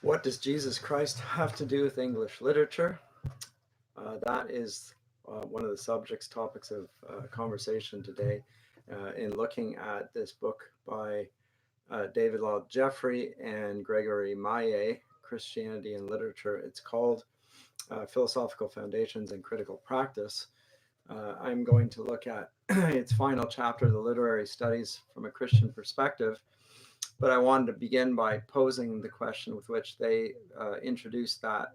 What does Jesus Christ have to do with English literature? That is one of the topics of conversation today in looking at this book by David Lyle Jeffrey and Gregory Maillet, Christianity and Literature. It's called Philosophical Foundations and Critical Practice. I'm going to look at its final chapter, The Literary Studies from a Christian Perspective. But I wanted to begin by posing the question with which they introduced that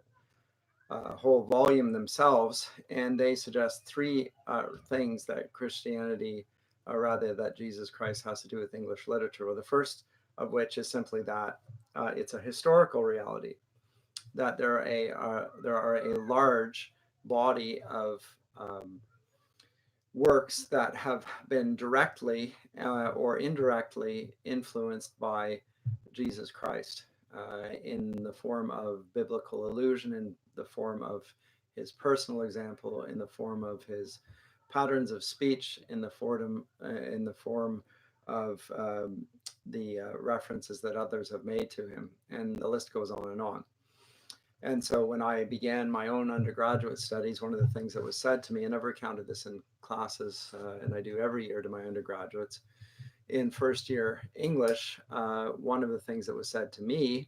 whole volume themselves. And they suggest three things that Christianity, or rather that Jesus Christ has to do with English literature. Well, the first of which is simply that it's a historical reality, that there are a large body of works that have been directly or indirectly influenced by Jesus Christ in the form of biblical allusion, in the form of his personal example, in the form of his patterns of speech, in the form of the references that others have made to him, and the list goes on and on. And so when I began my own undergraduate studies, one of the things that was said to me, and I've recounted this in classes, and I do every year to my undergraduates, in first year English, one of the things that was said to me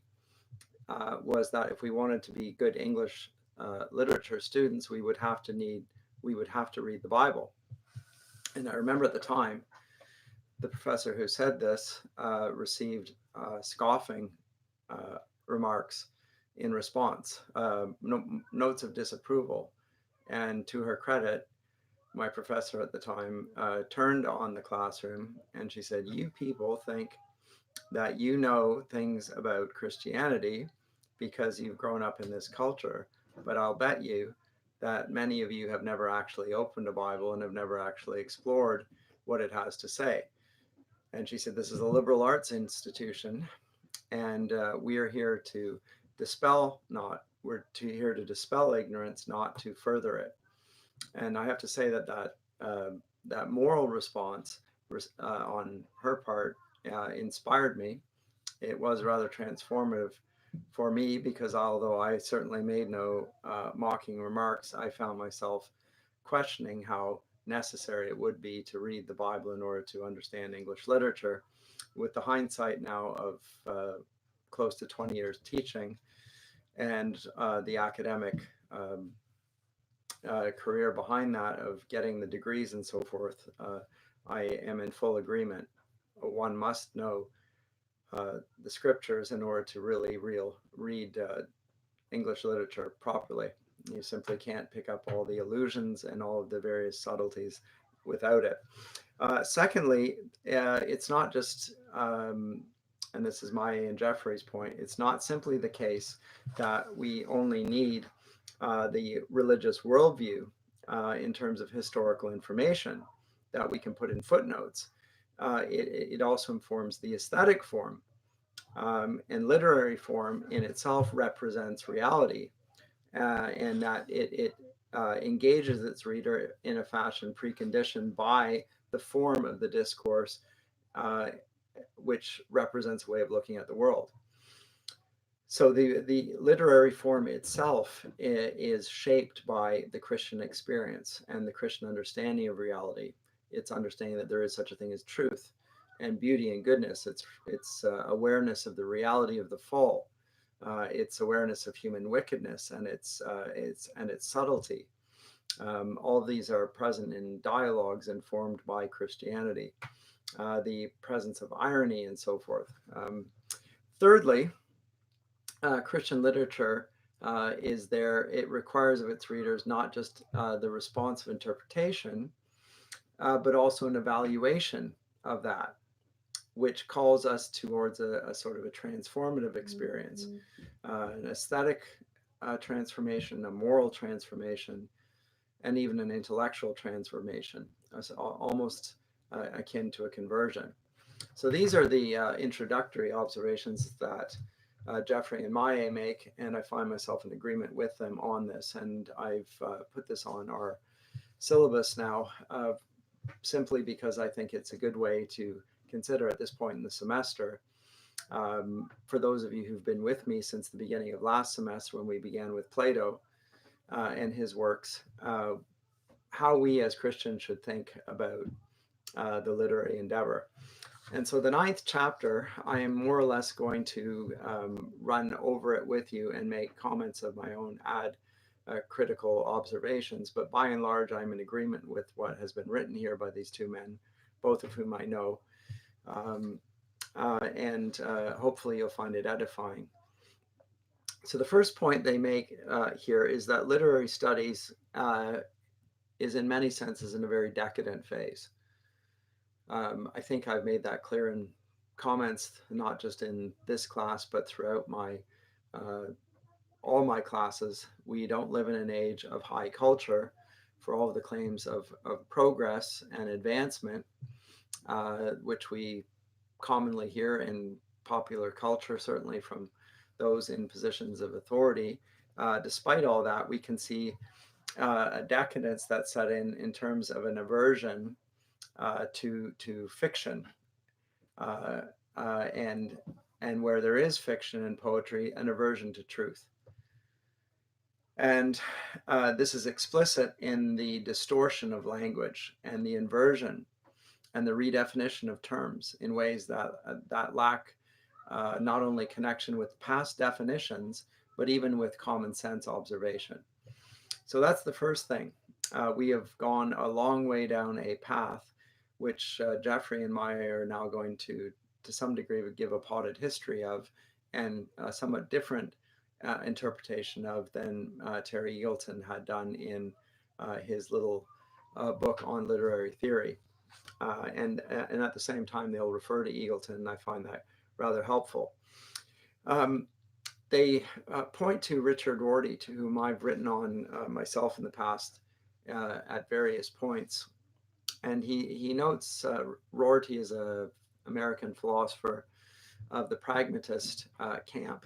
was that if we wanted to be good English literature students, we would have to read the Bible. And I remember at the time, the professor who said this received scoffing remarks in response, notes of disapproval. And to her credit, my professor at the time turned on the classroom and she said, "You people think that you know things about Christianity because you've grown up in this culture, but I'll bet you that many of you have never actually opened a Bible and have never actually explored what it has to say." And she said, "This is a liberal arts institution, and we are here to here to dispel ignorance, not to further it." And I have to say that moral response on her part inspired me. It was rather transformative for me because although I certainly made no mocking remarks, I found myself questioning how necessary it would be to read the Bible in order to understand English literature. With the hindsight now of close to 20 years teaching and the academic career behind that of getting the degrees and so forth, I am in full agreement. One must know the scriptures in order to really read English literature properly. You simply can't pick up all the allusions and all of the various subtleties without it. Secondly, it's not just, and this is my and Jeffrey's point, it's not simply the case that we only need the religious worldview in terms of historical information that we can put in footnotes. It also informs the aesthetic form, and literary form in itself represents reality, and that it engages its reader in a fashion preconditioned by the form of the discourse, which represents a way of looking at the world. So the literary form itself is shaped by the Christian experience and the Christian understanding of reality. It's understanding that there is such a thing as truth and beauty and goodness. It's awareness of the reality of the fall. It's awareness of human wickedness and its subtlety. All of these are present in dialogues informed by Christianity. The presence of irony and so forth. Thirdly, Christian literature is there. It requires of its readers not just the responsive interpretation, but also an evaluation of that, which calls us towards a sort of a transformative experience, an aesthetic transformation, a moral transformation, and even an intellectual transformation, almost akin to a conversion. So these are the introductory observations that Jeffrey and Maillet make, and I find myself in agreement with them on this. And I've put this on our syllabus now simply because I think it's a good way to consider at this point in the semester For those of you who've been with me since the beginning of last semester when we began with Plato and his works, how we as Christians should think about the literary endeavor. And so the 9th chapter, I am more or less going to run over it with you and make comments of my own, add critical observations. But by and large, I'm in agreement with what has been written here by these two men, both of whom I know. And hopefully you'll find it edifying. So the first point they make here is that literary studies is in many senses in a very decadent phase. I think I've made that clear in comments, not just in this class, but throughout my all my classes. We don't live in an age of high culture for all of the claims of progress and advancement, which we commonly hear in popular culture, certainly from those in positions of authority. Despite all that, we can see a decadence that set in terms of an aversion to fiction, and where there is fiction and poetry, an aversion to truth. And this is explicit in the distortion of language and the inversion and the redefinition of terms in ways that lack not only connection with past definitions, but even with common sense observation. So that's the first thing. We have gone a long way down a path which Jeffrey and Maillet are now going to some degree, give a potted history of, and a somewhat different interpretation of than Terry Eagleton had done in his little book on literary theory. And at the same time, they'll refer to Eagleton, and I find that rather helpful. They point to Richard Rorty, to whom I've written on myself in the past at various points. And he notes Rorty is an American philosopher of the pragmatist camp.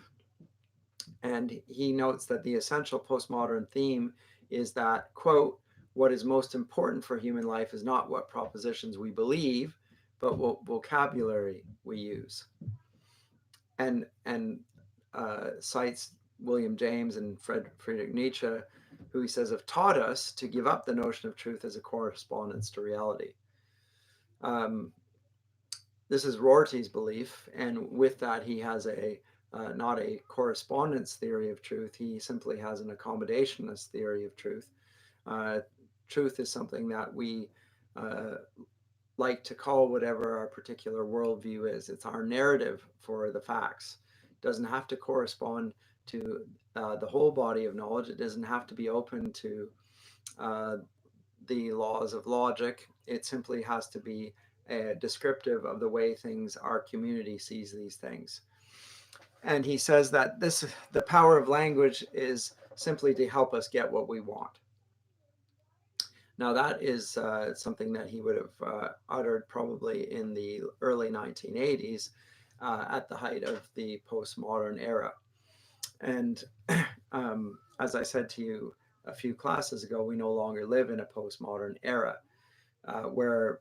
And he notes that the essential postmodern theme is that, quote, what is most important for human life is not what propositions we believe, but what vocabulary we use. And cites William James and Friedrich Nietzsche, who he says have taught us to give up the notion of truth as a correspondence to reality. This is Rorty's belief, and with that he has not a correspondence theory of truth, he simply has an accommodationist theory of truth. Truth is something that we like to call whatever our particular worldview is. It's our narrative for the facts. It doesn't have to correspond to the whole body of knowledge. It doesn't have to be open to the laws of logic. It simply has to be descriptive of the way our community sees these things. And he says that the power of language is simply to help us get what we want. Now that is something that he would have uttered probably in the early 1980s at the height of the postmodern era. And as I said to you a few classes ago, we no longer live in a postmodern era where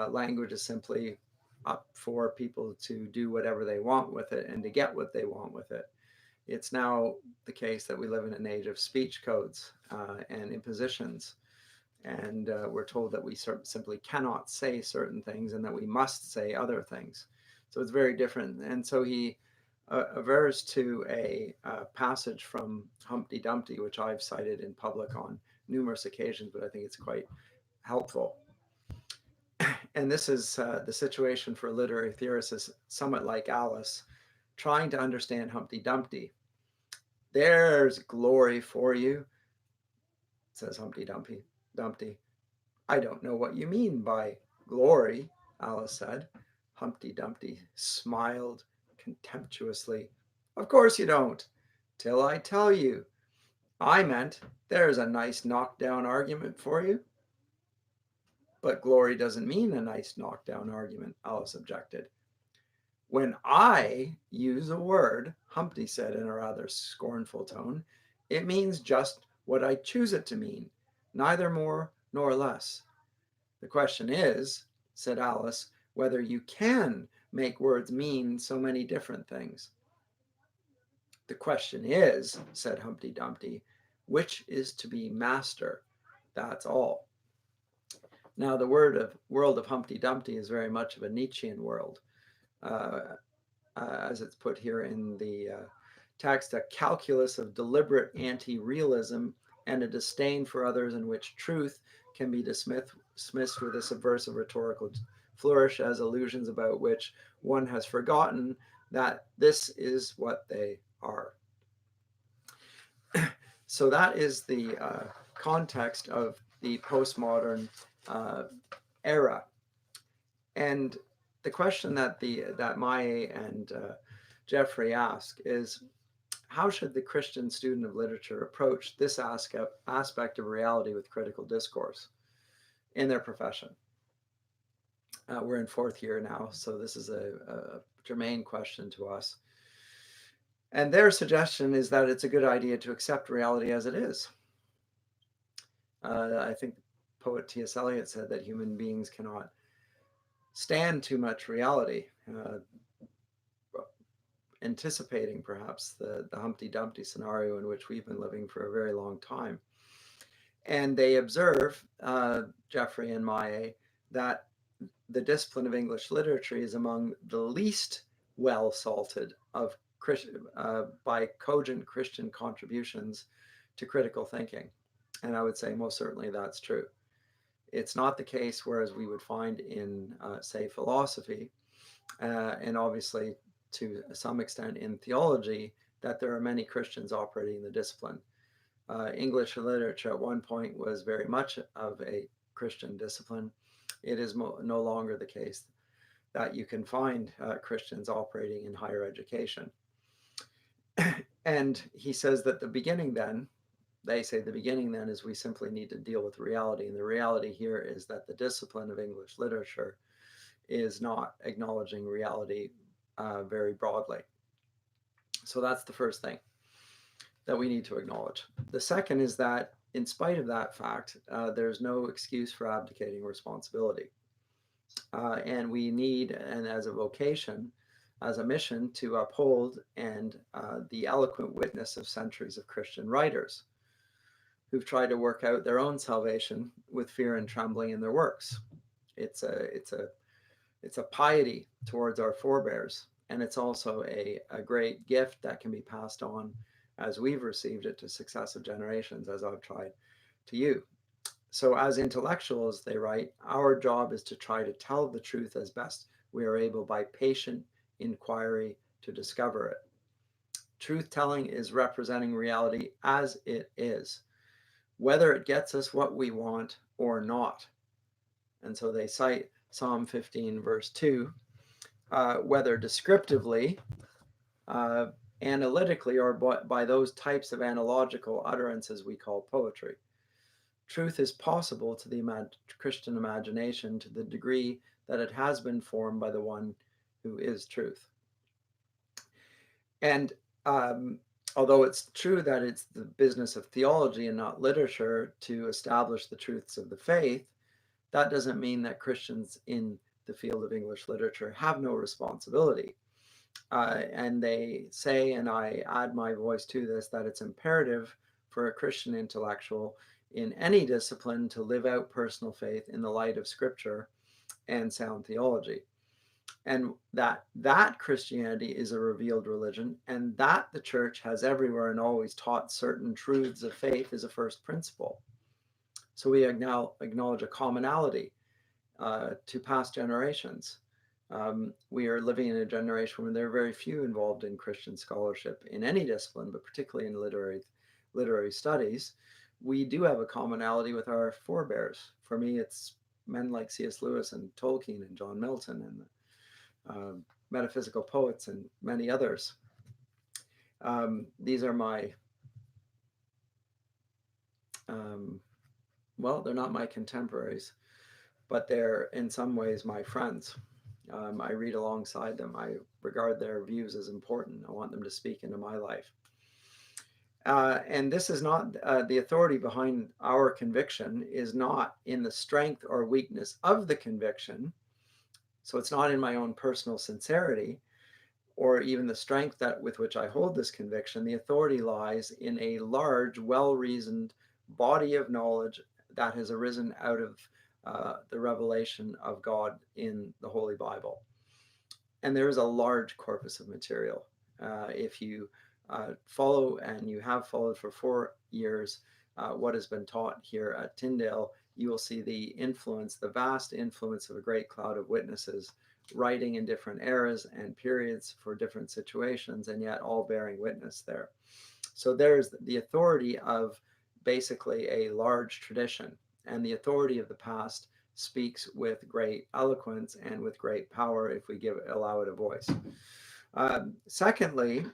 language is simply up for people to do whatever they want with it and to get what they want with it. It's now the case that we live in an age of speech codes and impositions. And we're told that we simply cannot say certain things and that we must say other things. So it's very different. And so he avers to a passage from Humpty Dumpty, which I've cited in public on numerous occasions, but I think it's quite helpful. And this is the situation for literary theorists is somewhat like Alice trying to understand Humpty Dumpty. There's glory for you, says Humpty Dumpty. I don't know what you mean by glory, Alice said. Humpty Dumpty smiled contemptuously. Of course you don't, till I tell you. I meant there's a nice knockdown argument for you. But glory doesn't mean a nice knockdown argument, Alice objected. When I use a word, Humpty said in a rather scornful tone, it means just what I choose it to mean, neither more nor less. The question is, said Alice, whether you can make words mean so many different things. The question is, said Humpty Dumpty, which is to be master? That's all. Now, the world of Humpty Dumpty is very much of a Nietzschean world. As it's put here in the text, a calculus of deliberate anti-realism and a disdain for others in which truth can be dismissed with a subversive rhetorical flourish as illusions about which one has forgotten that this is what they are. So that is the context of the postmodern era. And the question that Maillet and Jeffrey ask is, how should the Christian student of literature approach this aspect of reality with critical discourse in their profession? We're in 4th year now, so this is a germane question to us. And their suggestion is that it's a good idea to accept reality as it is. I think poet T.S. Eliot said that human beings cannot stand too much reality, anticipating perhaps the Humpty Dumpty scenario in which we've been living for a very long time. And they observe, Jeffrey and Maillet, that the discipline of English literature is among the least well salted of by cogent Christian contributions to critical thinking. And I would say most certainly that's true. It's not the case, whereas we would find in, say, philosophy, and obviously to some extent in theology, that there are many Christians operating the discipline. English literature at one point was very much of a Christian discipline. It is no longer the case that you can find Christians operating in higher education. And he says that the beginning then, they say the beginning then is we simply need to deal with reality. And the reality here is that the discipline of English literature is not acknowledging reality very broadly. So that's the first thing that we need to acknowledge. The second is that in spite of that fact, there's no excuse for abdicating responsibility. And we need, and as a vocation, as a mission, to uphold and the eloquent witness of centuries of Christian writers who've tried to work out their own salvation with fear and trembling in their works. It's a piety towards our forebears, and it's also a great gift that can be passed on as we've received it to successive generations, as I've tried to you. So as intellectuals, they write, our job is to try to tell the truth as best we are able by patient inquiry to discover it. Truth-telling is representing reality as it is, whether it gets us what we want or not. And so they cite Psalm 15, verse 2, whether descriptively, analytically, or by those types of analogical utterances we call poetry. Truth is possible to the Christian imagination to the degree that it has been formed by the one who is truth. And although it's true that it's the business of theology and not literature to establish the truths of the faith, that doesn't mean that Christians in the field of English literature have no responsibility. And they say, and I add my voice to this, that it's imperative for a Christian intellectual in any discipline to live out personal faith in the light of Scripture and sound theology. And that Christianity is a revealed religion, and that the church has everywhere and always taught certain truths of faith as a first principle. So we acknowledge a commonality to past generations. We are living in a generation where there are very few involved in Christian scholarship in any discipline, but particularly in literary studies. We do have a commonality with our forebears. For me, it's men like C.S. Lewis and Tolkien and John Milton and metaphysical poets and many others. These are my, well, they're not my contemporaries, but they're in some ways my friends. I read alongside them. I regard their views as important. I want them to speak into my life. And this is not, the authority behind our conviction is not in the strength or weakness of the conviction, So it's not in my own personal sincerity or even the strength with which I hold this conviction. The authority lies in a large, well-reasoned body of knowledge that has arisen out of the revelation of God in the Holy Bible. And there is a large corpus of material. If you follow, and you have followed for 4 years, what has been taught here at Tyndale, you will see the influence, the vast influence of a great cloud of witnesses writing in different eras and periods for different situations, and yet all bearing witness there. So there's the authority of basically a large tradition, and the authority of the past speaks with great eloquence and with great power if we allow it a voice. Secondly,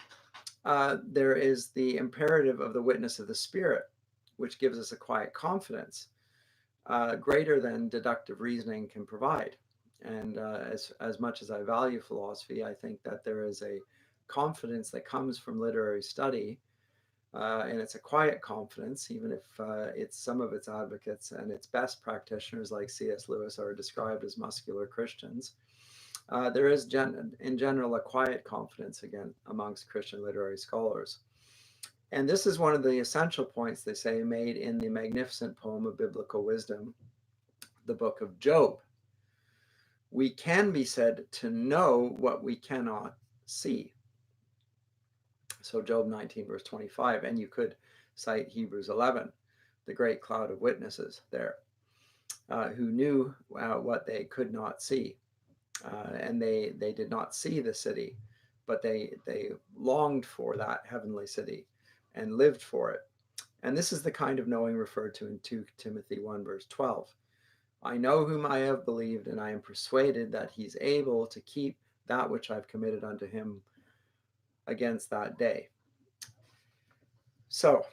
there is the imperative of the witness of the Spirit, which gives us a quiet confidence greater than deductive reasoning can provide. And as much as I value philosophy, I think that there is a confidence that comes from literary study, and it's a quiet confidence, even if it's some of its advocates and its best practitioners like C.S. Lewis are described as muscular Christians. There is in general a quiet confidence again amongst Christian literary scholars. And this is one of the essential points, they say, made in the magnificent poem of biblical wisdom, the book of Job. We can be said to know what we cannot see. So Job 19, verse 25, and you could cite Hebrews 11, the great cloud of witnesses there, who knew what they could not see. And they did not see the city, but they longed for that heavenly city and lived for it. And this is the kind of knowing referred to in 2 Timothy 1, verse 12. I know whom I have believed, and I am persuaded that he's able to keep that which I've committed unto him against that day. So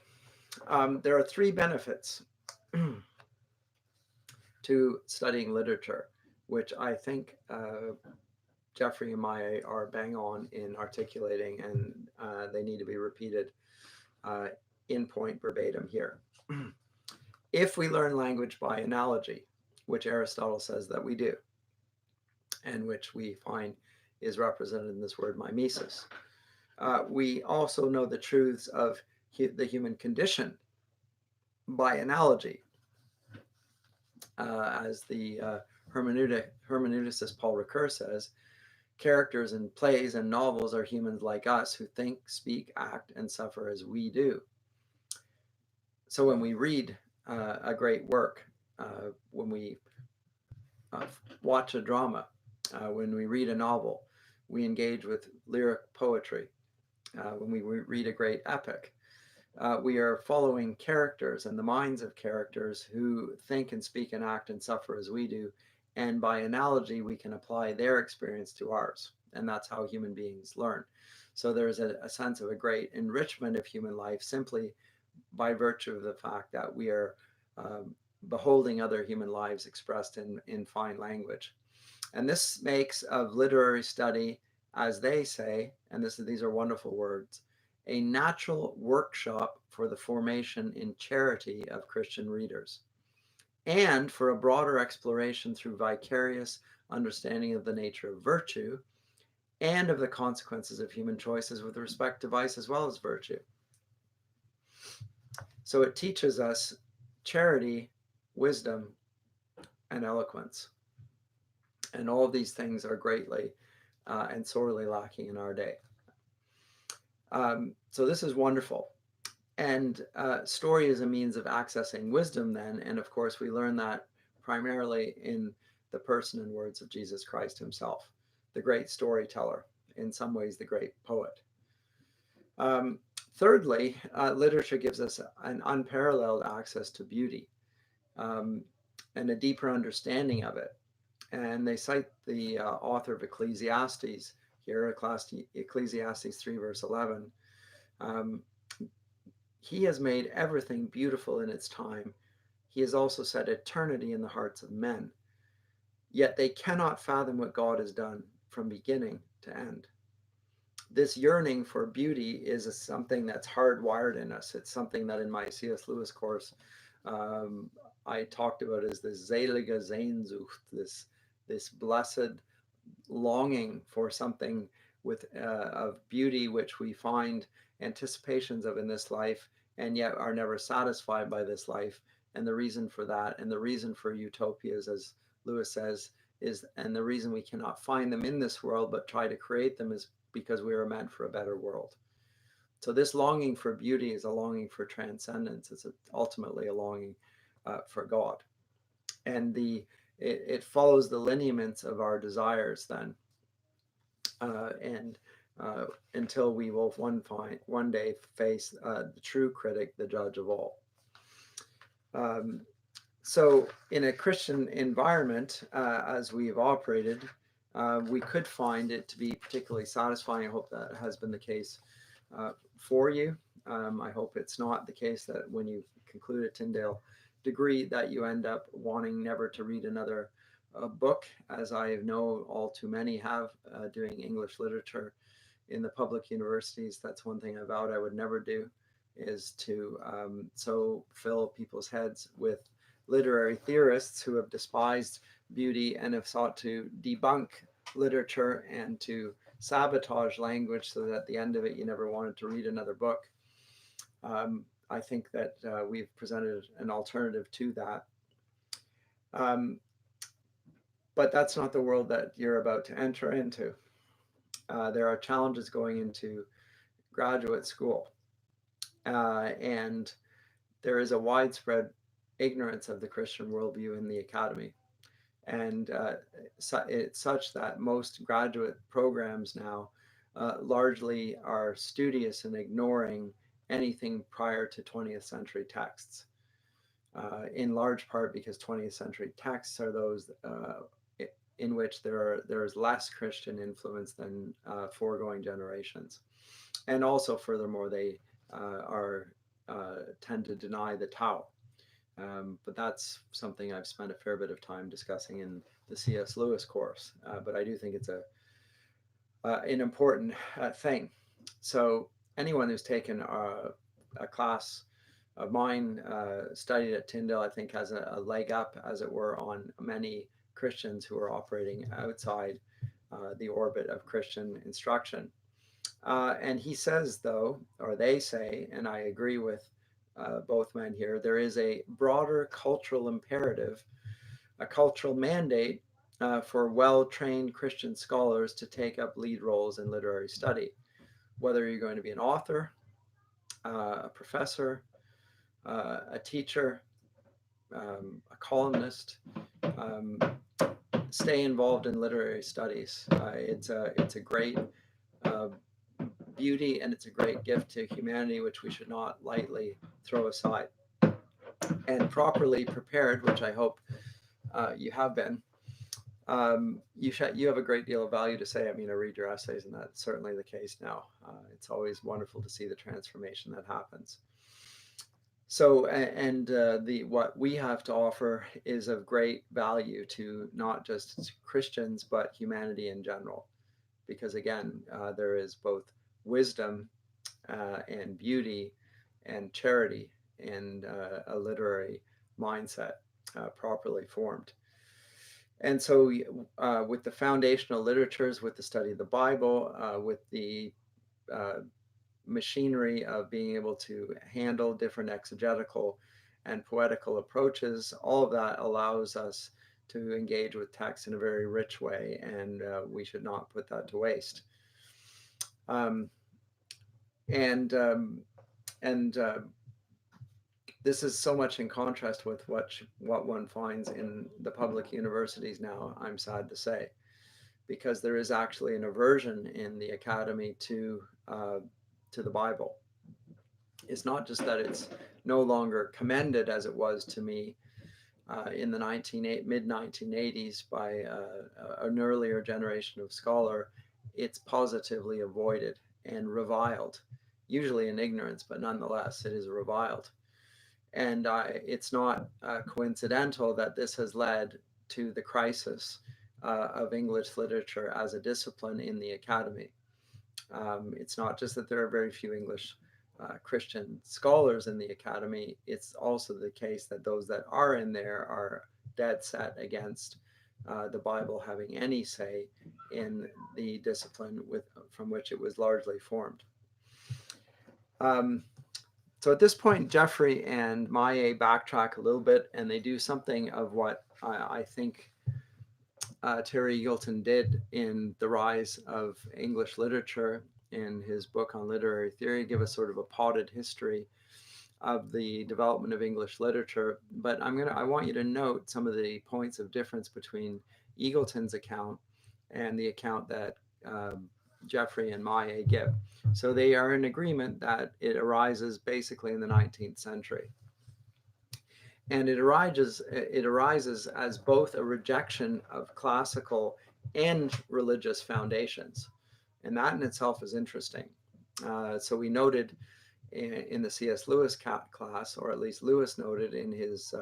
there are 3 benefits to studying literature, which I think Jeffrey and Maillet are bang on in articulating, and they need to be repeated in point verbatim here. If we learn language by analogy, which Aristotle says that we do, and which we find is represented in this word mimesis, we also know the truths of the human condition by analogy, as the hermeneuticist Paul Ricoeur says. Characters in plays and novels are humans like us who think, speak, act, and suffer as we do. So when we read a great work, when we watch a drama, when we read a novel, we engage with lyric poetry. When we read a great epic, we are following characters and the minds of characters who think and speak and act and suffer as we do. And by analogy, we can apply their experience to ours. And that's how human beings learn. So there's a sense of a great enrichment of human life simply by virtue of the fact that we are beholding other human lives expressed in fine language. And this makes of literary study, as they say, and these are wonderful words, a natural workshop for the formation in charity of Christian readers, and for a broader exploration through vicarious understanding of the nature of virtue and of the consequences of human choices with respect to vice as well as virtue. So it teaches us charity, wisdom, and eloquence. And all of these things are greatly and sorely lacking in our day. So this is wonderful. And story is a means of accessing wisdom then. And of course, we learn that primarily in the person and words of Jesus Christ himself, the great storyteller, in some ways, the great poet. Thirdly, literature gives us an unparalleled access to beauty and a deeper understanding of it. And they cite the author of Ecclesiastes here, Ecclesiastes 3, verse 11. He has made everything beautiful in its time. He has also set eternity in the hearts of men. Yet they cannot fathom what God has done from beginning to end. This yearning for beauty is something that's hardwired in us. It's something that in my C.S. Lewis course, I talked about as the selige Sehnsucht, this blessed longing for something with of beauty which we find anticipations of in this life, and yet are never satisfied by this life. And the reason for that, and the reason for utopias, as Lewis says, is, and the reason we cannot find them in this world but try to create them, is because we are meant for a better world. So this longing for beauty is a longing for transcendence. It's ultimately a longing for God. And it follows the lineaments of our desires then. And until we will one day face the true critic, the judge of all. So in a Christian environment, as we've operated, we could find it to be particularly satisfying. I hope that has been the case for you. I hope it's not the case that when you conclude a Tyndale degree that you end up wanting never to read another book, as I know all too many have, doing English literature in the public universities. That's one thing I vowed I would never do, is to so fill people's heads with literary theorists who have despised beauty and have sought to debunk literature and to sabotage language so that at the end of it you never wanted to read another book. I think that we've presented an alternative to that. But that's not the world that you're about to enter into. There are challenges going into graduate school, and there is a widespread ignorance of the Christian worldview in the academy. And it's such that most graduate programs now largely are studious in ignoring anything prior to 20th century texts, in large part because 20th century texts are those in which there is less Christian influence than foregoing generations. And also, furthermore, they tend to deny the Tao. But that's something I've spent a fair bit of time discussing in the C.S. Lewis course. But I do think it's an important thing. So anyone who's taken a class of mine, studied at Tyndale, I think has a leg up, as it were, on many Christians who are operating outside the orbit of Christian instruction. And he says, though, or they say, and I agree with both men here, there is a broader cultural imperative, a cultural mandate for well-trained Christian scholars to take up lead roles in literary study, whether you're going to be an author, a professor, a teacher, a columnist. Stay involved in literary studies. It's a great beauty, and it's a great gift to humanity, which we should not lightly throw aside. And properly prepared, which I hope you have been, you have a great deal of value to say. I mean, I read your essays, and that's certainly the case now. It's always wonderful to see the transformation that happens. So, and what we have to offer is of great value to not just Christians, but humanity in general. Because again, there is both wisdom and beauty and charity in a literary mindset properly formed. And so with the foundational literatures, with the study of the Bible, with the machinery of being able to handle different exegetical and poetical approaches, all of that allows us to engage with text in a very rich way, and we should not put that to waste. This is so much in contrast with what one finds in the public universities now, I'm sad to say, because there is actually an aversion in the academy to the Bible. It's not just that it's no longer commended as it was to me in the mid-1980s by an earlier generation of scholar. It's positively avoided and reviled, usually in ignorance, but nonetheless it is reviled. And it's not coincidental that this has led to the crisis of English literature as a discipline in the academy. It's not just that there are very few English Christian scholars in the academy. It's also the case that those that are in there are dead set against the Bible having any say in the discipline from which it was largely formed. So at this point, Jeffrey and Maillet backtrack a little bit, and they do something of what I think Terry Eagleton did in The Rise of English Literature in his book on literary theory, give us sort of a potted history of the development of English literature. But I want you to note some of the points of difference between Eagleton's account and the account that Jeffrey and Maillet give. So they are in agreement that it arises basically in the 19th century. And it arises as both a rejection of classical and religious foundations. And that in itself is interesting. So we noted in the C.S. Lewis class, or at least Lewis noted in his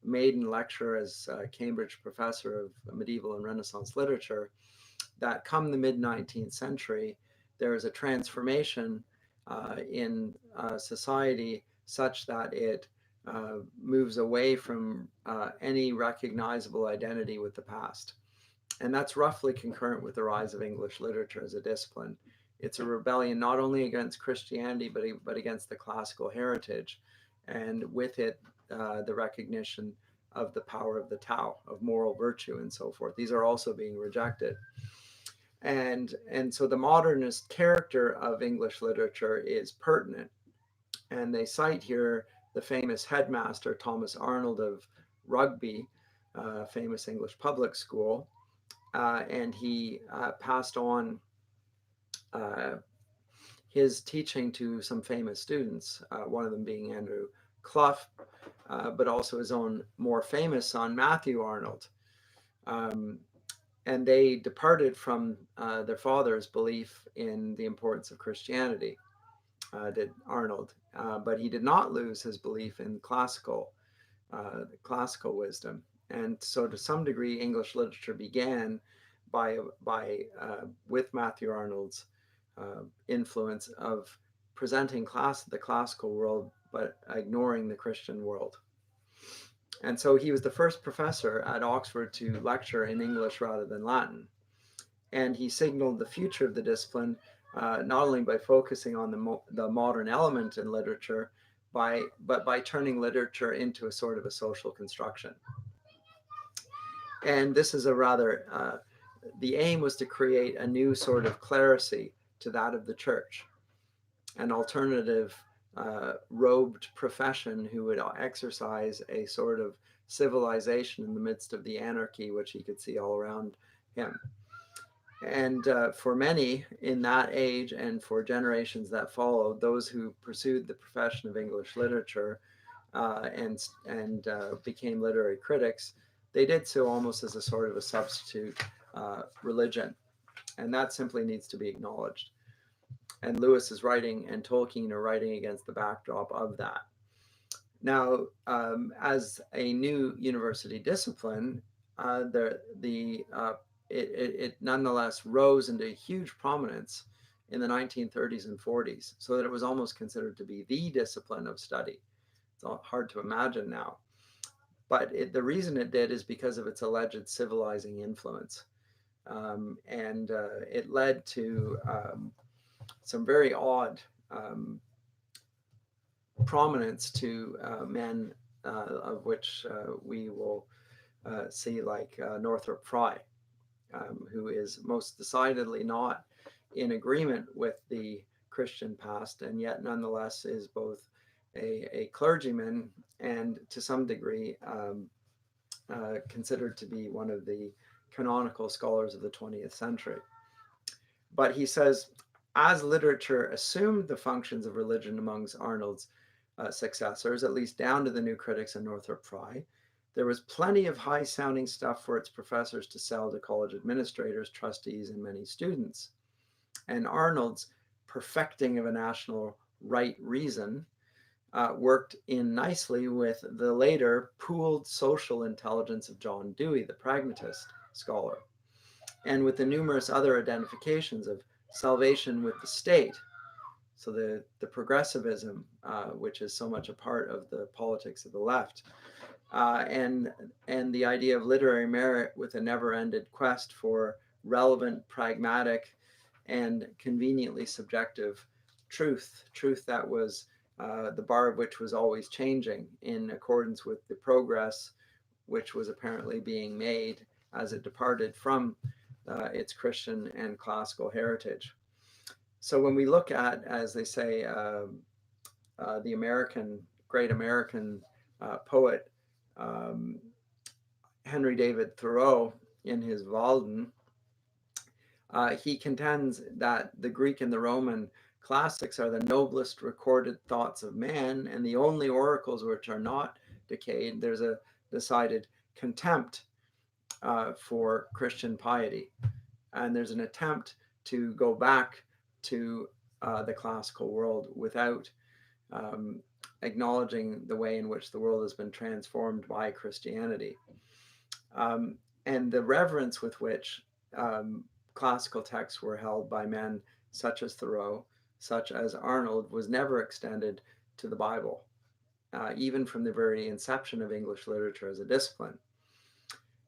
maiden lecture as Cambridge professor of medieval and Renaissance literature, that come the mid-19th century, there is a transformation in society such that it moves away from any recognizable identity with the past. And that's roughly concurrent with the rise of English literature as a discipline. It's a rebellion not only against Christianity, but against the classical heritage, and with it, the recognition of the power of the Tao, of moral virtue and so forth. These are also being rejected. And so the modernist character of English literature is pertinent. And they cite here the famous headmaster, Thomas Arnold of Rugby, famous English public school. And he passed on his teaching to some famous students, one of them being Andrew Clough, but also his own more famous son, Matthew Arnold. And they departed from their father's belief in the importance of Christianity, did Arnold. But he did not lose his belief in classical wisdom. And so to some degree, English literature began with Matthew Arnold's influence of presenting the classical world, but ignoring the Christian world. And so he was the first professor at Oxford to lecture in English rather than Latin. And he signaled the future of the discipline, not only by focusing on the modern element in literature, but by turning literature into a sort of a social construction. And this is the aim was to create a new sort of clerisy to that of the church, an alternative robed profession who would exercise a sort of civilization in the midst of the anarchy which he could see all around him. And for many in that age and for generations that followed, those who pursued the profession of English literature and became literary critics, they did so almost as a sort of a substitute religion. And that simply needs to be acknowledged. And Lewis is writing and Tolkien are writing against the backdrop of that. Now, as a new university discipline, it nonetheless rose into huge prominence in the 1930s and 40s, so that it was almost considered to be the discipline of study. It's hard to imagine now. But the reason it did is because of its alleged civilizing influence. And it led to some very odd prominence to men, of which we will see, like Northrop Frye, who is most decidedly not in agreement with the Christian past, and yet nonetheless is both a clergyman and to some degree considered to be one of the canonical scholars of the 20th century. But he says, as literature assumed the functions of religion amongst Arnold's successors, at least down to the new critics and Northrop Frye, there was plenty of high-sounding stuff for its professors to sell to college administrators, trustees, and many students. And Arnold's perfecting of a national right reason worked in nicely with the later pooled social intelligence of John Dewey, the pragmatist scholar, and with the numerous other identifications of salvation with the state. So the progressivism, which is so much a part of the politics of the left, and the idea of literary merit with a never-ended quest for relevant, pragmatic, and conveniently subjective truth that was the bar of which was always changing in accordance with the progress which was apparently being made as it departed from its Christian and classical heritage. So when we look at, as they say, the great American poet Henry David Thoreau in his Walden, he contends that the Greek and the Roman classics are the noblest recorded thoughts of man, and the only oracles which are not decayed. There's a decided contempt for Christian piety, and there's an attempt to go back to the classical world without acknowledging the way in which the world has been transformed by Christianity. And the reverence with which classical texts were held by men such as Thoreau, such as Arnold, was never extended to the Bible, even from the very inception of English literature as a discipline.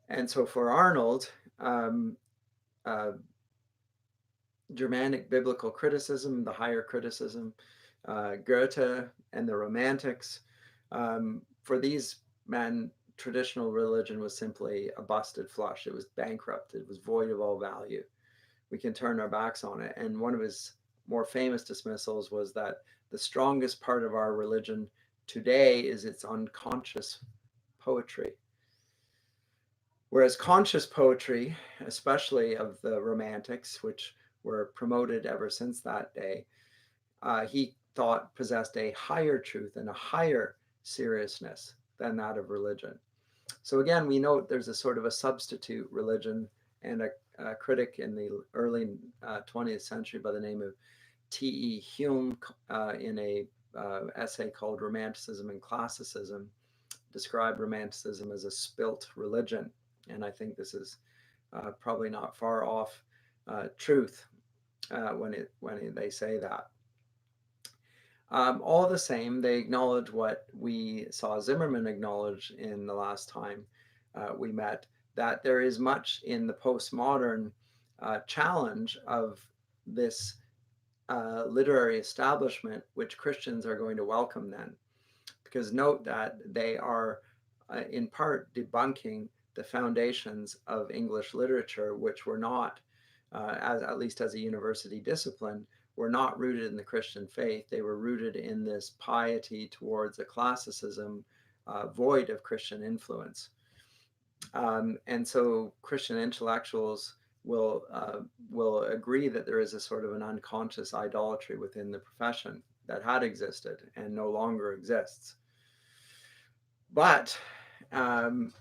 And so for Arnold, Germanic biblical criticism, the higher criticism, Goethe and the Romantics, for these men, traditional religion was simply a busted flush. It was bankrupt. It was void of all value. We can turn our backs on it. And one of his more famous dismissals was that the strongest part of our religion today is its unconscious poetry. Whereas conscious poetry, especially of the Romantics, which were promoted ever since that day, he thought possessed a higher truth and a higher seriousness than that of religion. So again, we note there's a sort of a substitute religion, and a critic in the early 20th century by the name of T.E. Hume, in a essay called Romanticism and Classicism, described Romanticism as a spilt religion. And I think this is probably not far off truth when they say that. All the same, they acknowledge what we saw Zimmerman acknowledge in the last time we met, that there is much in the postmodern challenge of this literary establishment, which Christians are going to welcome then. Because note that they are in part debunking the foundations of English literature, which were not, at least as a university discipline, were not rooted in the Christian faith. They were rooted in this piety towards a classicism void of Christian influence. And so Christian intellectuals will agree that there is a sort of an unconscious idolatry within the profession that had existed and no longer exists. But, and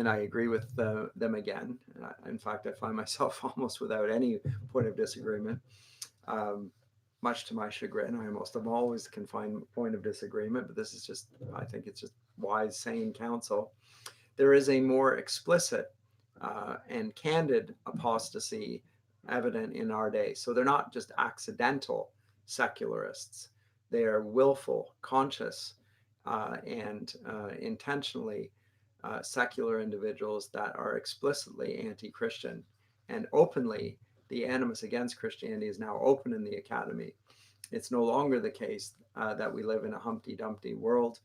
I agree with them again. In fact, I find myself almost without any point of disagreement. Much to my chagrin, I almost always can find a point of disagreement, but this is just, I think it's just wise, sane counsel. There is a more explicit and candid apostasy evident in our day. So they're not just accidental secularists. They are willful, conscious, and intentionally secular individuals that are explicitly anti-Christian, and openly the animus against Christianity is now open in the academy. It's no longer the case that we live in a Humpty Dumpty world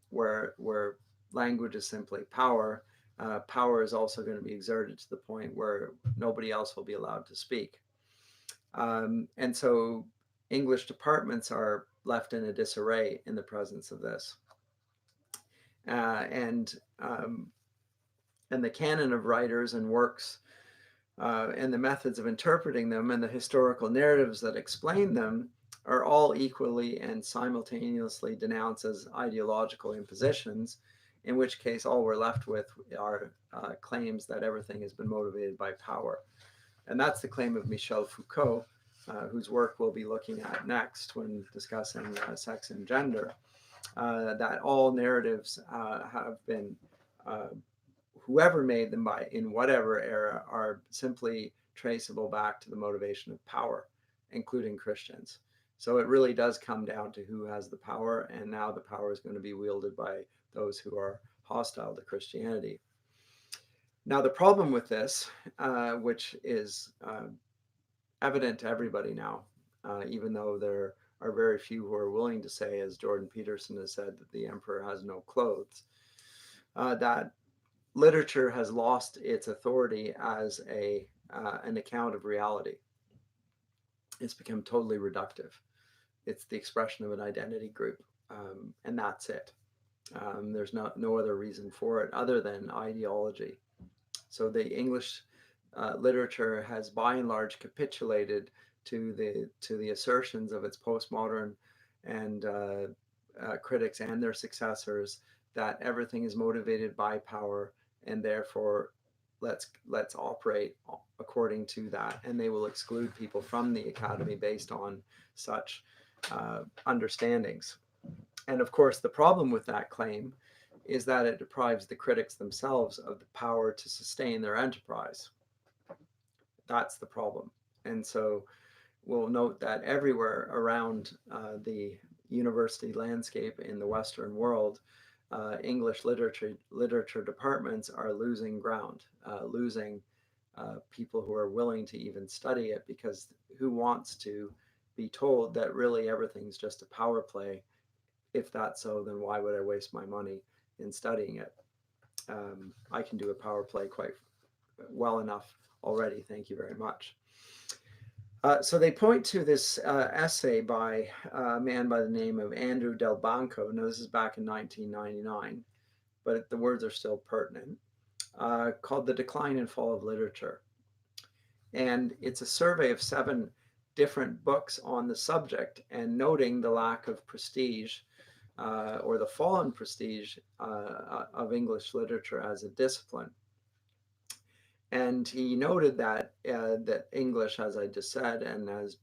where language is simply power. Power is also going to be exerted to the point where nobody else will be allowed to speak. And so English departments are left in a disarray in the presence of this. And the canon of writers and works and the methods of interpreting them and the historical narratives that explain them are all equally and simultaneously denounced as ideological impositions, in which case all we're left with are claims that everything has been motivated by power. And that's the claim of Michel Foucault, whose work we'll be looking at next when discussing sex and gender, that all narratives have been whoever made them in whatever era are simply traceable back to the motivation of power, including Christians. So it really does come down to who has the power, and now the power is going to be wielded by those who are hostile to Christianity. Now, the problem with this, which is evident to everybody now, even though there are very few who are willing to say, as Jordan Peterson has said, that the emperor has no clothes, that literature has lost its authority as an account of reality. It's become totally reductive. It's the expression of an identity group, and that's it. There's no other reason for it other than ideology. So the English literature has by and large capitulated to the assertions of its postmodern and critics and their successors that everything is motivated by power, and therefore let's operate according to that, and they will exclude people from the academy based on such understandings. And of course, the problem with that claim is that it deprives the critics themselves of the power to sustain their enterprise. That's the problem. And so we'll note that everywhere around the university landscape in the Western world, English literature departments are losing ground, losing people who are willing to even study it, because who wants to be told that really everything's just a power play? If that's so, then why would I waste my money in studying it? I can do a power play quite well enough already. Thank you very much. So they point to this essay by a man by the name of Andrew Del Banco. Now, this is back in 1999, but the words are still pertinent, called The Decline and Fall of Literature. And it's a survey of 7 different books on the subject, and noting the lack of prestige or the fallen prestige of English literature as a discipline. And he noted that that English, as I just said, and as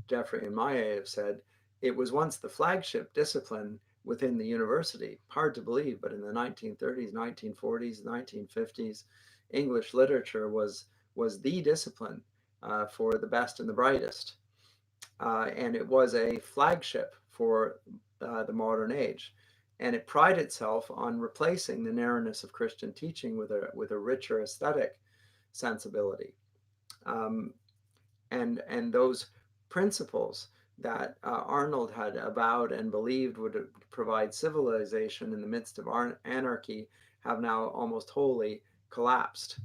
Jeffrey and Maillet have said, it was once the flagship discipline within the university. Hard to believe, but in the 1930s, 1940s, 1950s, English literature was the discipline for the best and the brightest. And it was a flagship for the modern age. And it prided itself on replacing the narrowness of Christian teaching with a richer aesthetic sensibility. And those principles that Arnold had avowed and believed would provide civilization in the midst of anarchy have now almost wholly collapsed.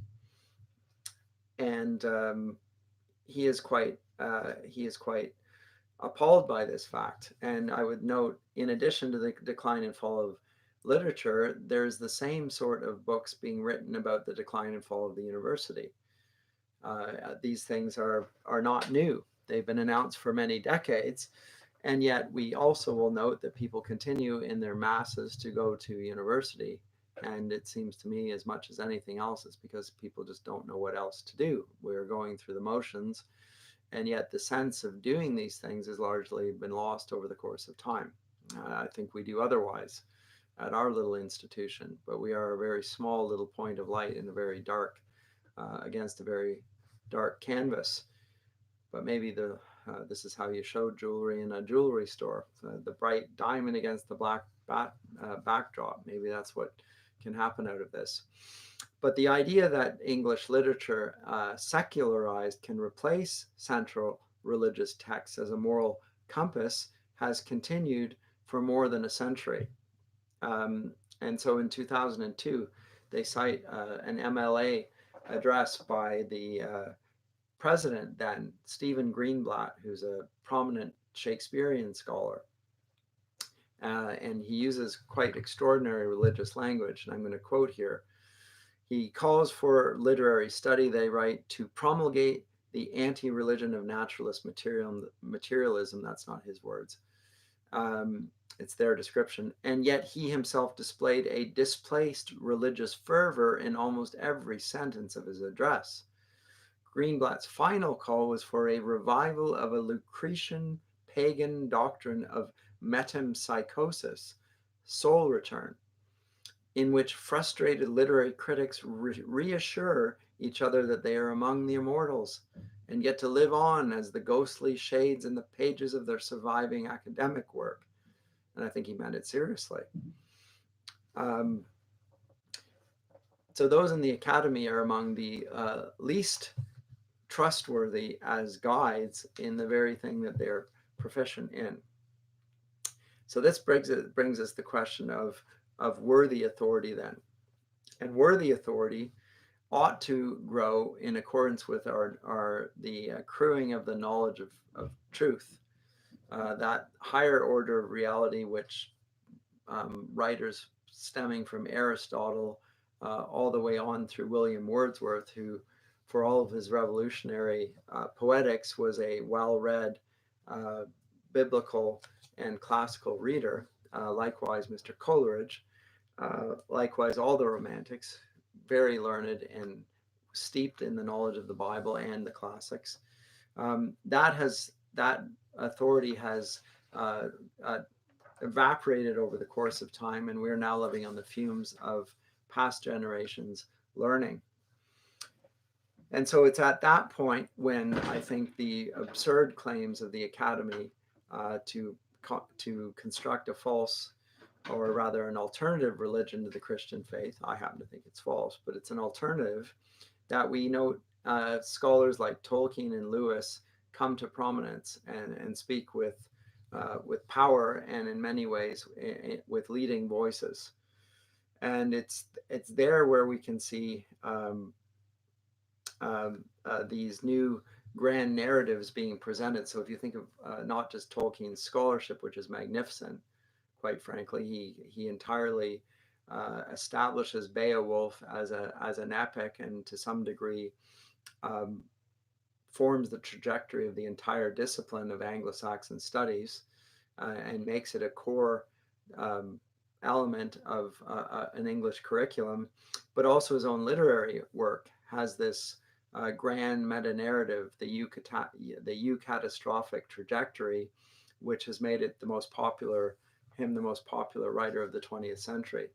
And he is quite appalled by this fact. And I would note, in addition to the decline and fall of literature, there's the same sort of books being written about the decline and fall of the university. These things are not new. They've been announced for many decades, and yet we also will note that people continue in their masses to go to university. And it seems to me, as much as anything else, it's because people just don't know what else to do. We're going through the motions, and yet the sense of doing these things has largely been lost over the course of time. I think we do otherwise at our little institution, but we are a very small little point of light in a very dark, against a very dark canvas. But maybe this is how you show jewelry in a jewelry store, the bright diamond against the black backdrop. Maybe that's what can happen out of this. But the idea that English literature, secularized, can replace central religious texts as a moral compass has continued for more than a century. And so in 2002, they cite an MLA address by the president then, Stephen Greenblatt, who's a prominent Shakespearean scholar. And he uses quite extraordinary religious language, and I'm going to quote here. He calls for literary study, they write, to promulgate the anti-religion of naturalist materialism. That's not his words. It's their description. And yet he himself displayed a displaced religious fervor in almost every sentence of his address. Greenblatt's final call was for a revival of a Lucretian pagan doctrine of metempsychosis, soul return, in which frustrated literary critics reassure each other that they are among the immortals and get to live on as the ghostly shades in the pages of their surviving academic work. And I think he meant it seriously. So those in the academy are among the least trustworthy as guides in the very thing that they're proficient in. So this brings us the question of worthy authority then. And worthy authority ought to grow in accordance with the accruing of the knowledge of truth, that higher order of reality which writers stemming from Aristotle all the way on through William Wordsworth, who for all of his revolutionary poetics was a well-read biblical and classical reader, likewise Mr. Coleridge, likewise all the Romantics, very learned and steeped in the knowledge of the Bible and the classics. That authority has evaporated over the course of time, and we're now living on the fumes of past generations' learning. And so it's at that point when I think the absurd claims of the academy to construct a false, or rather an alternative religion to the Christian faith, I happen to think it's false, but it's an alternative, that we note scholars like Tolkien and Lewis come to prominence and speak with power, and in many ways with leading voices. And it's there where we can see these new grand narratives being presented. So if you think of not just Tolkien's scholarship, which is magnificent, quite frankly, he entirely establishes Beowulf as an epic, and to some degree forms the trajectory of the entire discipline of Anglo-Saxon studies, and makes it a core element of an English curriculum. But also his own literary work has this grand meta-narrative, the eucatastrophic trajectory, which has made it the most popular writer of the 20th century.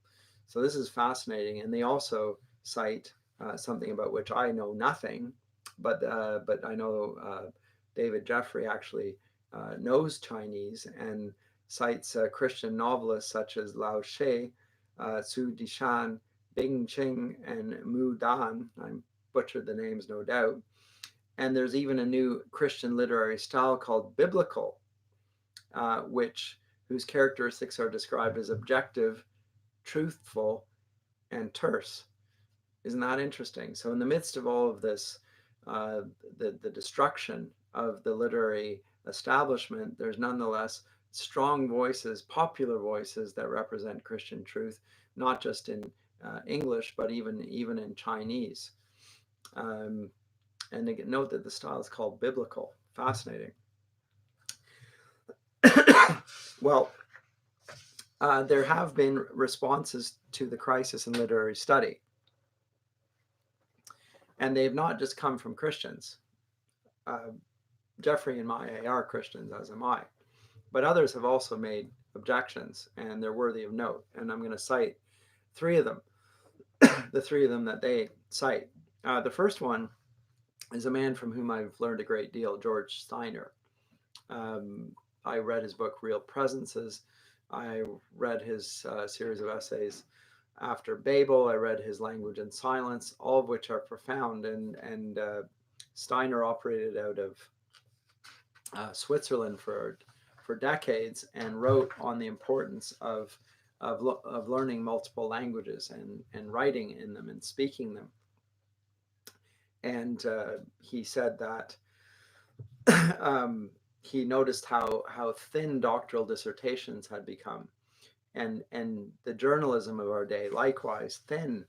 So this is fascinating. And they also cite something about which I know nothing, but I know David Jeffrey actually knows Chinese, and cites Christian novelists such as Lao She, Su Dishan, Bing Ching, and Mu Dan. I butchered the names, no doubt. And there's even a new Christian literary style called biblical, whose characteristics are described as objective, truthful, and terse. Isn't that interesting? So in the midst of all of this, the destruction of the literary establishment, there's nonetheless strong voices, popular voices that represent Christian truth, not just in English, but even in Chinese. And again, note that the style is called biblical. Fascinating. Well, there have been responses to the crisis in literary study, and they've not just come from Christians. Jeffrey and Maillet are Christians, as am I, but others have also made objections, and they're worthy of note. And I'm going to cite three of them, the three of them that they cite. The first one is a man from whom I've learned a great deal, George Steiner. I read his book, Real Presences. I read his series of essays after Babel. I read his Language and Silence, all of which are profound. And Steiner operated out of Switzerland for decades, and wrote on the importance of learning multiple languages and writing in them and speaking them. And he said that he noticed how thin doctoral dissertations had become, and the journalism of our day likewise thin,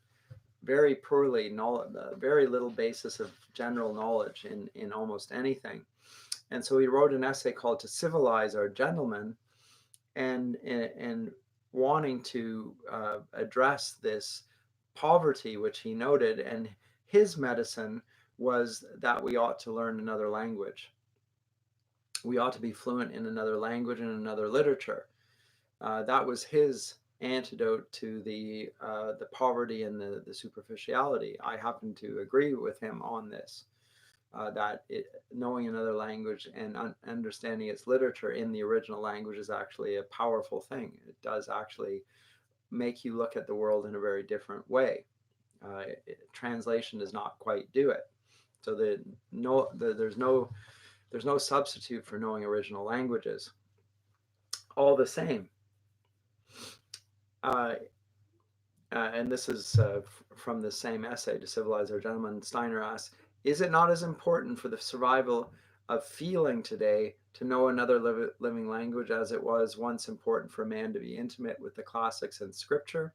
very poorly knowledge, very little basis of general knowledge in almost anything. And so he wrote an essay called "To Civilize Our Gentlemen," and wanting to address this poverty which he noted. And his medicine was that we ought to learn another language. We ought to be fluent in another language and another literature. That was his antidote to the poverty and the superficiality. I happen to agree with him on this, that knowing another language and understanding its literature in the original language is actually a powerful thing. It does actually make you look at the world in a very different way. Translation does not quite do it. So there's no substitute for knowing original languages. All the same, and this is from the same essay, To Civilize Our Gentlemen, Steiner asks, is it not as important for the survival of feeling today to know another living language as it was once important for a man to be intimate with the classics and scripture?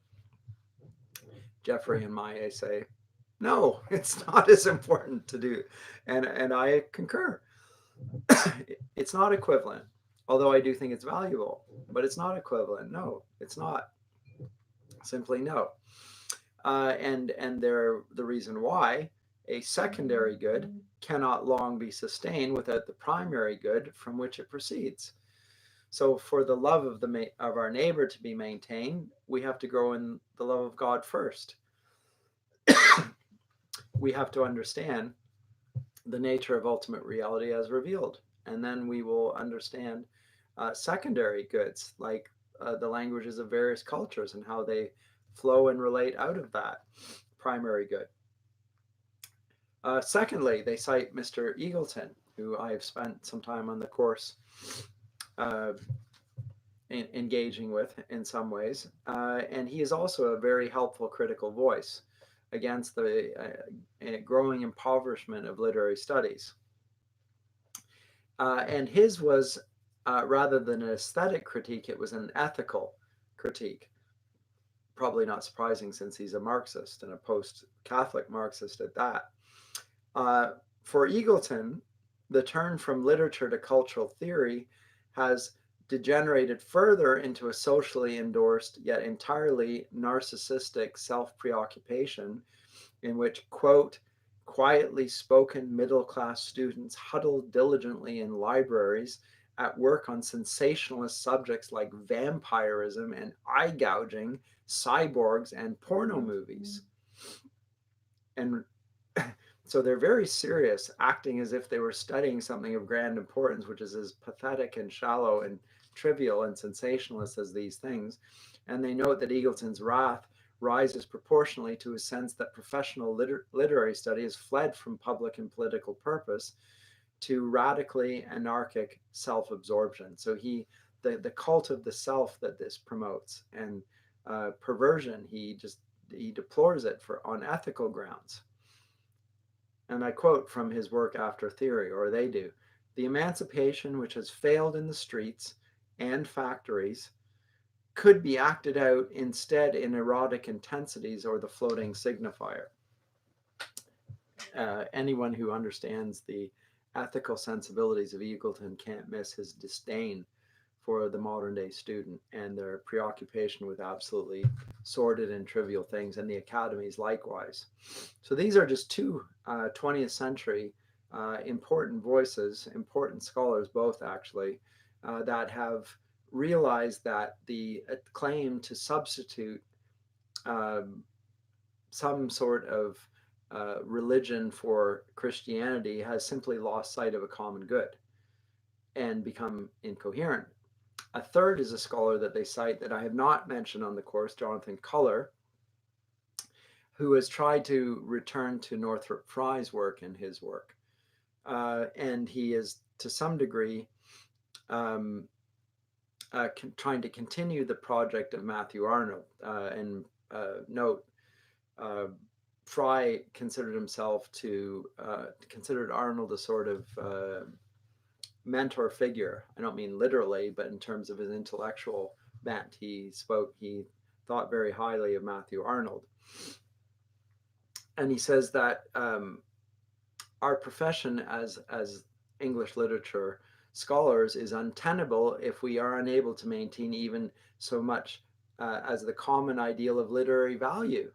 Jeffrey and Maillet say, no, it's not as important to do. And I concur. It's not equivalent, although I do think it's valuable, but it's not equivalent. No, it's not. Simply no. And the reason why a secondary good cannot long be sustained without the primary good from which it proceeds. So for the love of our neighbor to be maintained, we have to grow in the love of God first. We have to understand the nature of ultimate reality as revealed, and then we will understand secondary goods like the languages of various cultures and how they flow and relate out of that primary good. Secondly, they cite Mr. Eagleton, who I have spent some time on the course engaging with in some ways, and he is also a very helpful critical voice against the growing impoverishment of literary studies. And his was, rather than an aesthetic critique, it was an ethical critique. Probably not surprising since he's a Marxist and a post-Catholic Marxist at that. For Eagleton, the turn from literature to cultural theory has degenerated further into a socially endorsed yet entirely narcissistic self-preoccupation in which, quote, quietly spoken middle-class students huddle diligently in libraries at work on sensationalist subjects like vampirism and eye gouging, cyborgs, and porno movies. And so they're very serious, acting as if they were studying something of grand importance, which is as pathetic and shallow and trivial and sensationalist as these things. And they note that Eagleton's wrath rises proportionally to his sense that professional literary study has fled from public and political purpose to radically anarchic self-absorption. So the cult of the self that this promotes and perversion, he deplores it on ethical grounds. And I quote from his work After Theory, or they do, the emancipation which has failed in the streets and factories could be acted out instead in erotic intensities or the floating signifier. Anyone who understands the ethical sensibilities of Eagleton can't miss his disdain for the modern day student and their preoccupation with absolutely sordid and trivial things, and the academies likewise. So these are just two 20th century important voices, important scholars both actually, that have realized that the claim to substitute some sort of religion for Christianity has simply lost sight of a common good and become incoherent. A third is a scholar that they cite that I have not mentioned on the course, Jonathan Culler, who has tried to return to Northrop Frye's work and his work. And he is, to some degree, trying to continue the project of Matthew Arnold. And note, Frye considered Arnold a sort of mentor figure. I don't mean literally, but in terms of his intellectual bent. He thought very highly of Matthew Arnold. And he says that our profession as English literature scholars is untenable if we are unable to maintain even so much as the common ideal of literary value.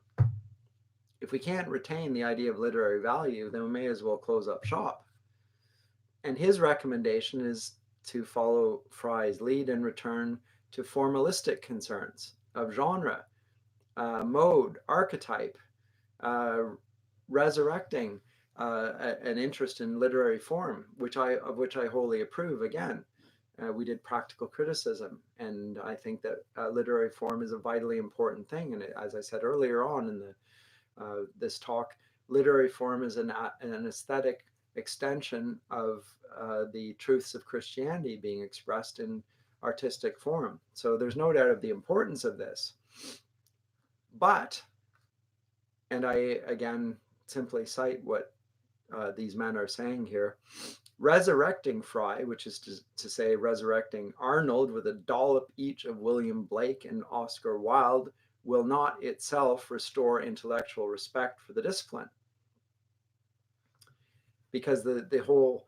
If we can't retain the idea of literary value, then we may as well close up shop. And his recommendation is to follow Frye's lead and return to formalistic concerns of genre, mode, archetype, resurrecting an interest in literary form, of which I wholly approve. Again, we did practical criticism, and I think that literary form is a vitally important thing. And as I said earlier on in this talk, literary form is an aesthetic extension of the truths of Christianity being expressed in artistic form. So there's no doubt of the importance of this. But, and I again simply cite what these men are saying here, resurrecting Fry, which is to say resurrecting Arnold with a dollop each of William Blake and Oscar Wilde, will not itself restore intellectual respect for the discipline. Because the whole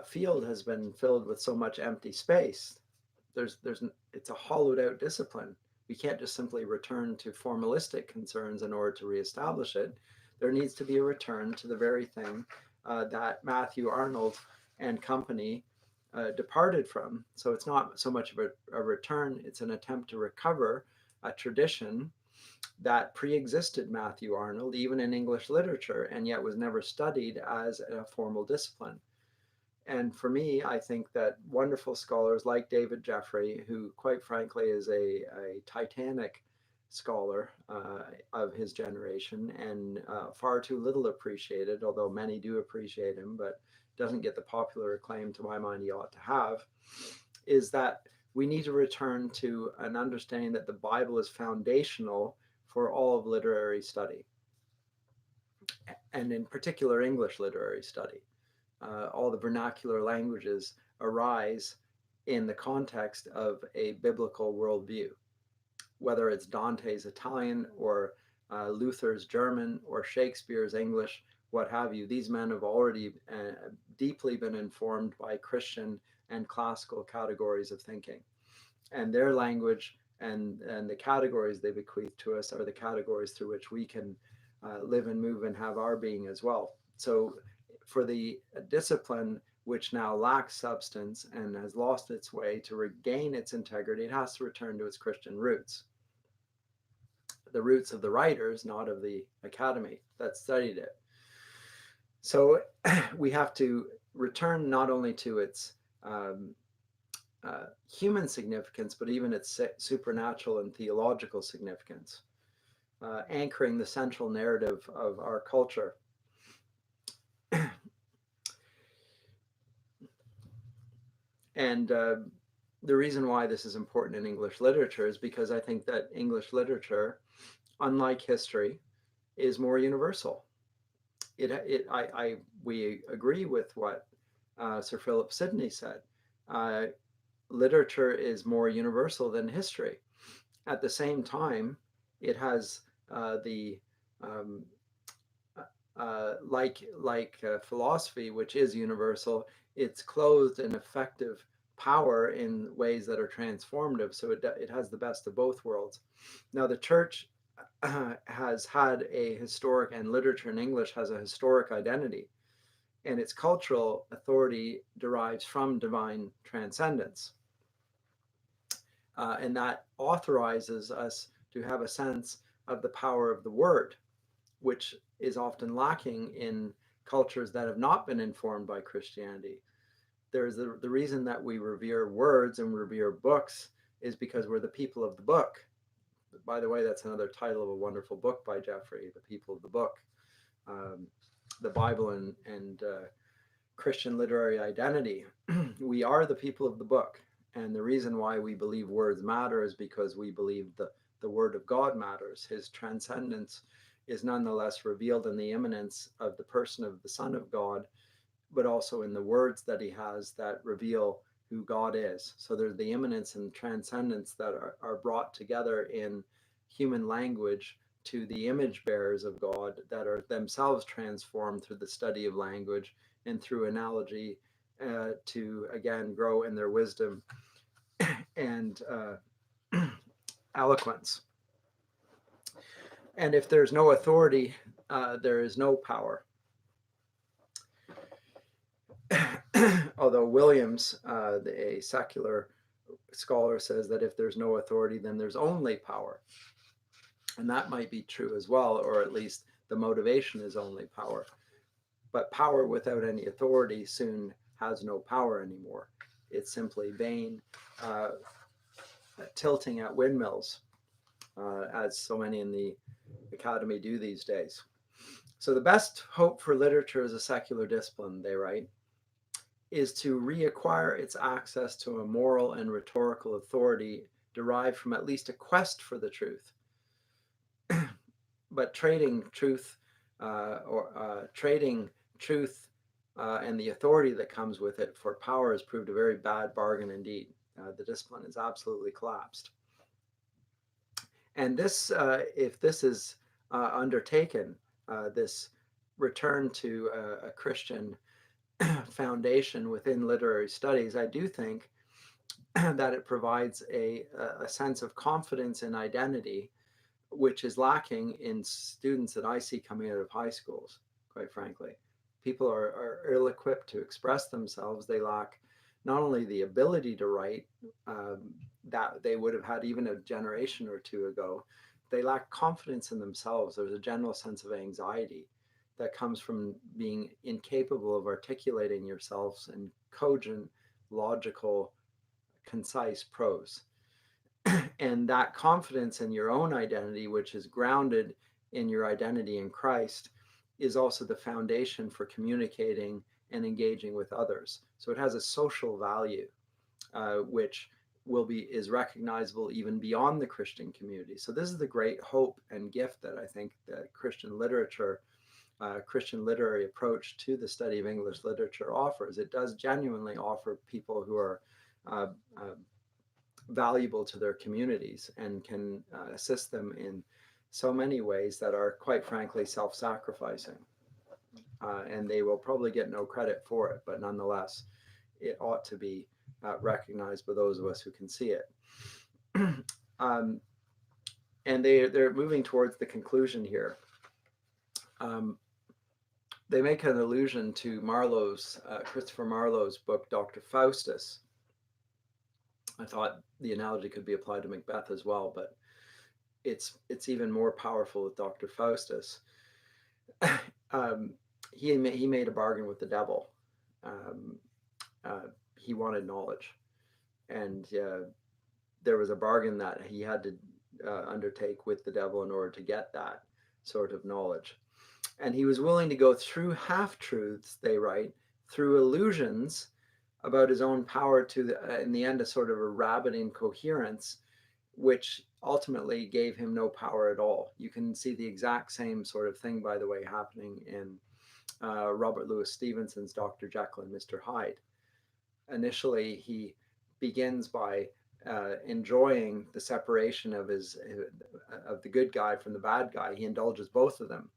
field has been filled with so much empty space. It's a hollowed out discipline. We can't just simply return to formalistic concerns in order to reestablish it. There needs to be a return to the very thing that Matthew Arnold and company departed from. So it's not so much of a return, it's an attempt to recover a tradition that pre-existed Matthew Arnold, even in English literature, and yet was never studied as a formal discipline. And for me, I think that wonderful scholars like David Jeffrey, who quite frankly is a titanic scholar of his generation and far too little appreciated, although many do appreciate him, but doesn't get the popular acclaim to my mind he ought to have, is that we need to return to an understanding that the Bible is foundational for all of literary study, and in particular English literary study. All the vernacular languages arise in the context of a biblical worldview, whether it's Dante's Italian or Luther's German or Shakespeare's English, what have you. These men have already deeply been informed by Christian and classical categories of thinking. And their language and the categories they bequeath to us are the categories through which we can live and move and have our being as well. So for the discipline which now lacks substance and has lost its way, to regain its integrity, it has to return to its Christian roots. The roots of the writers, not of the academy that studied it. So we have to return not only to its human significance, but even its supernatural and theological significance, anchoring the central narrative of our culture. And the reason why this is important in English literature is because I think that English literature, unlike history, is more universal. We agree with what Sir Philip Sidney said. Literature is more universal than history. At the same time, it has like philosophy, which is universal, it's clothed in effective power in ways that are transformative. So it has the best of both worlds. Now, the church has had a historic, and literature in English has a historic identity, and its cultural authority derives from divine transcendence. And that authorizes us to have a sense of the power of the word, which is often lacking in cultures that have not been informed by Christianity. There's the reason that we revere words and revere books is because we're the people of the book. By the way, that's another title of a wonderful book by Jeffrey, The People of the Book. The Bible and Christian literary identity. We are the people of the book. And the reason why we believe words matter is because we believe the word of God matters. His transcendence is nonetheless revealed in the immanence of the person of the Son of God, but also in the words that he has that reveal who God is. So there's the immanence and transcendence that are brought together in human language to the image bearers of God that are themselves transformed through the study of language and through analogy to, again, grow in their wisdom and eloquence. And if there's no authority, there is no power. Although Williams, a secular scholar, says that if there's no authority, then there's only power. And that might be true as well, or at least the motivation is only power. But power without any authority soon has no power anymore. It's simply vain tilting at windmills. as so many in the academy do these days. So the best hope for literature as a secular discipline, they write, is to reacquire its access to a moral and rhetorical authority derived from at least a quest for the truth. But trading truth and the authority that comes with it for power has proved a very bad bargain indeed. The discipline has absolutely collapsed. And this, if this is undertaken, this return to a Christian foundation within literary studies, I do think that it provides a sense of confidence in identity, which is lacking in students that I see coming out of high schools, quite frankly. People are ill-equipped to express themselves. They lack not only the ability to write that they would have had even a generation or two ago, they lack confidence in themselves. There's a general sense of anxiety that comes from being incapable of articulating yourselves in cogent, logical, concise prose. And that confidence in your own identity, which is grounded in your identity in Christ, is also the foundation for communicating and engaging with others. So it has a social value, which is recognizable even beyond the Christian community. So this is the great hope and gift that I think that Christian literature, Christian literary approach to the study of English literature offers. It does genuinely offer people who are valuable to their communities and can assist them in so many ways that are, quite frankly, self-sacrificing. And they will probably get no credit for it, but nonetheless, it ought to be recognized by those of us who can see it. And they're moving towards the conclusion here. They make an allusion to Christopher Marlowe's book, Dr. Faustus. I thought the analogy could be applied to Macbeth as well, but it's even more powerful with Dr. Faustus. He made a bargain with the devil. He wanted knowledge, and there was a bargain that he had to undertake with the devil in order to get that sort of knowledge. And he was willing to go through half-truths, they write, through illusions about his own power to, in the end, a sort of a rabbiting coherence, which ultimately gave him no power at all. You can see the exact same sort of thing, by the way, happening in Robert Louis Stevenson's Dr. Jekyll and Mr Hyde. Initially, he begins by enjoying the separation of the good guy from the bad guy. He indulges both of them.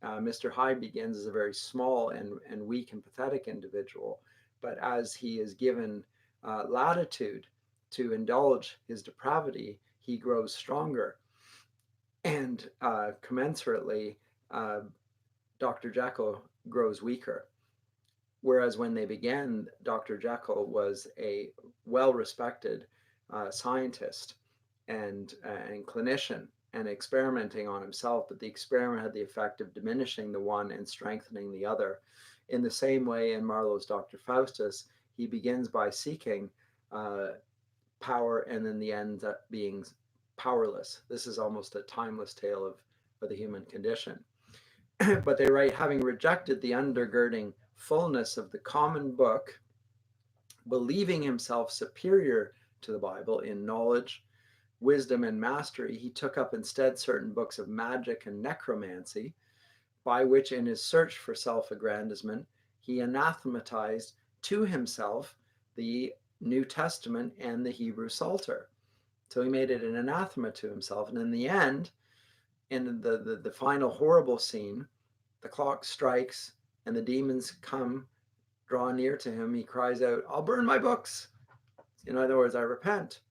Mr Hyde begins as a very small and weak and pathetic individual, but as he is given latitude to indulge his depravity, he grows stronger. And commensurately, Dr. Jekyll grows weaker. Whereas when they began, Dr. Jekyll was a well-respected scientist and clinician and experimenting on himself, but the experiment had the effect of diminishing the one and strengthening the other. In the same way, in Marlowe's Dr. Faustus, he begins by seeking power and in the end up being powerless. This is almost a timeless tale of the human condition. But they write, having rejected the undergirding fullness of the common book, believing himself superior to the Bible in knowledge, wisdom, and mastery, he took up instead certain books of magic and necromancy, by which in his search for self-aggrandizement, he anathematized to himself the New Testament and the Hebrew Psalter. So he made it an anathema to himself. And in the end, in the final horrible scene, the clock strikes and the demons come, draw near to him. He cries out, "I'll burn my books." In other words, I repent.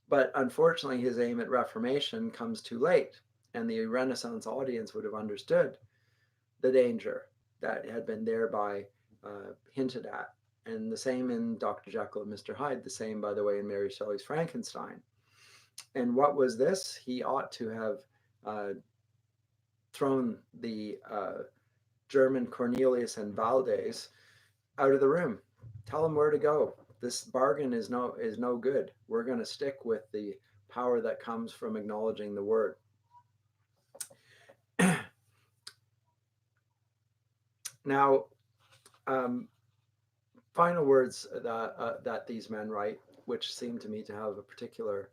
But unfortunately, his aim at reformation comes too late. And the Renaissance audience would have understood the danger that had been thereby hinted at. And the same in Dr. Jekyll and Mr Hyde, the same, by the way, in Mary Shelley's Frankenstein. And what was this? He ought to have thrown the German Cornelius and Valdez out of the room. Tell them where to go. This bargain is no good. We're going to stick with the power that comes from acknowledging the word. Now, final words that these men write, which seem to me to have a particular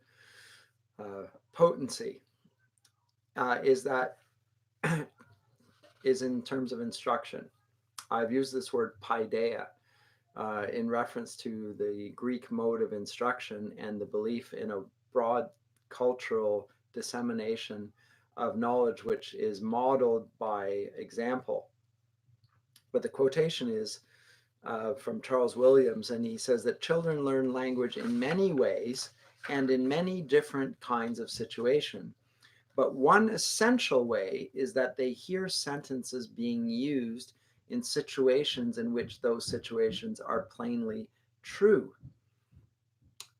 potency, is in terms of instruction. I've used this word paideia in reference to the Greek mode of instruction and the belief in a broad cultural dissemination of knowledge which is modeled by example. But the quotation is from Charles Williams, and he says that children learn language in many ways and in many different kinds of situation. But one essential way is that they hear sentences being used in situations in which those situations are plainly true.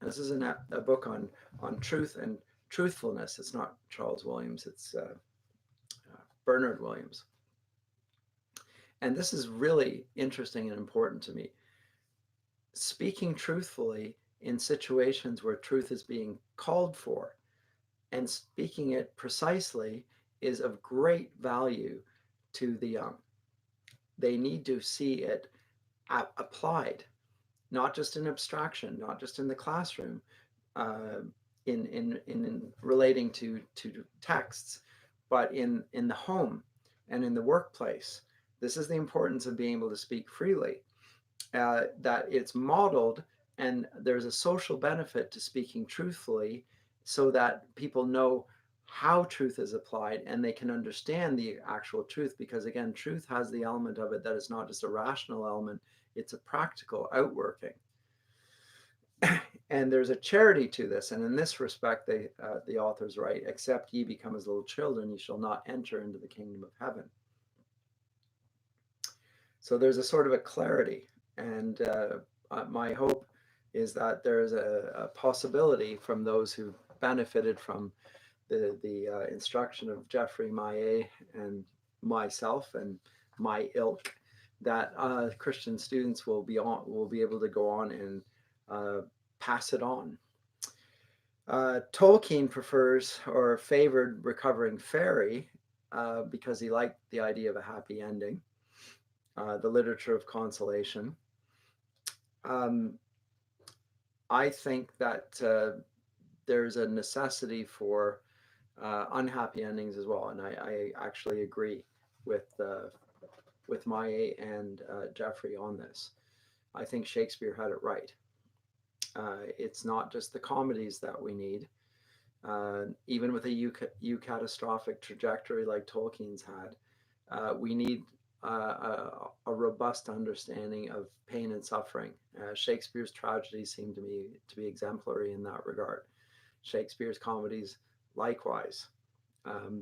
This is a book on truth and truthfulness. It's not Charles Williams, it's Bernard Williams. And this is really interesting and important to me. Speaking truthfully in situations where truth is being called for and speaking it precisely is of great value to the young. They need to see it applied, not just in abstraction, not just in the classroom, in relating to texts, but in the home and in the workplace. This is the importance of being able to speak freely, that it's modeled, and there's a social benefit to speaking truthfully so that people know how truth is applied and they can understand the actual truth, because again, truth has the element of it that it's not just a rational element, it's a practical outworking. And there's a charity to this, and in this respect, the authors write, except ye become as little children, ye shall not enter into the kingdom of heaven. So there's a sort of a clarity, and my hope is that there's a possibility from those who benefited from the instruction of Jeffrey, Maillet, and myself and my ilk, that Christian students will be able to go on and pass it on. Tolkien prefers or favored Recovering Fairy because he liked the idea of a happy ending, the literature of consolation. I think that there's a necessity for unhappy endings as well, and I actually agree with Maillet and Jeffrey on this. I think Shakespeare had it right. It's not just the comedies that we need. Even with a eucatastrophic trajectory like Tolkien's had, we need a robust understanding of pain and suffering. Shakespeare's tragedies seem to me to be exemplary in that regard. Shakespeare's comedies likewise.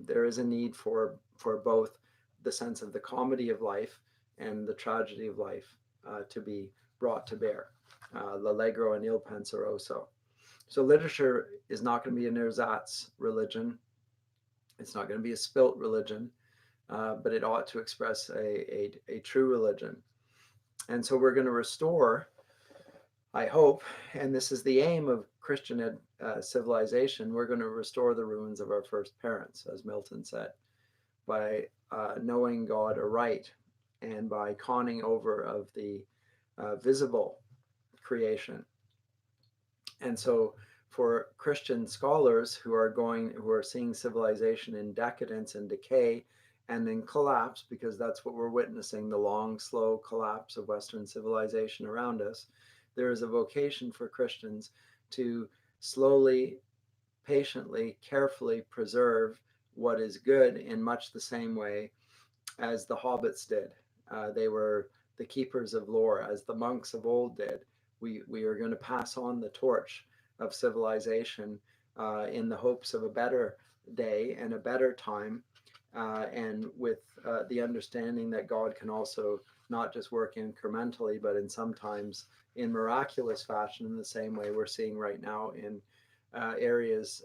There is a need for both the sense of the comedy of life and the tragedy of life to be brought to bear. L'allegro and il penseroso. So literature is not going to be an ersatz religion. It's not going to be a spilt religion, but it ought to express a true religion. And so we're going to restore, I hope, and this is the aim of Christian civilization, we're going to restore the ruins of our first parents, as Milton said, by knowing God aright and by conning over of the visible creation. And so for Christian scholars who are seeing civilization in decadence and decay and in collapse, because that's what we're witnessing, the long, slow collapse of Western civilization around us, there is a vocation for Christians to slowly, patiently, carefully preserve what is good in much the same way as the hobbits did. They were the keepers of lore, as the monks of old did. We are going to pass on the torch of civilization in the hopes of a better day and a better time, and with the understanding that God can also not just work incrementally, but in sometimes in miraculous fashion, in the same way we're seeing right now in areas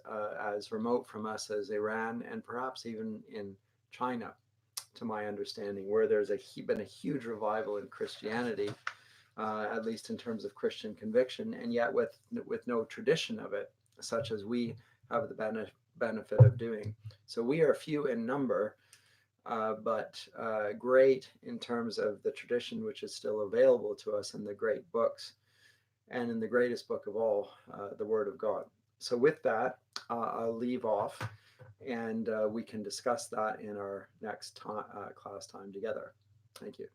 as remote from us as Iran and perhaps even in China, to my understanding, where there's been a huge revival in Christianity, at least in terms of Christian conviction, and yet with no tradition of it, such as we have the benefit of doing. So we are few in number, but great in terms of the tradition which is still available to us in the great books, and in the greatest book of all, the Word of God. So with that, I'll leave off, and we can discuss that in our next class time together. Thank you.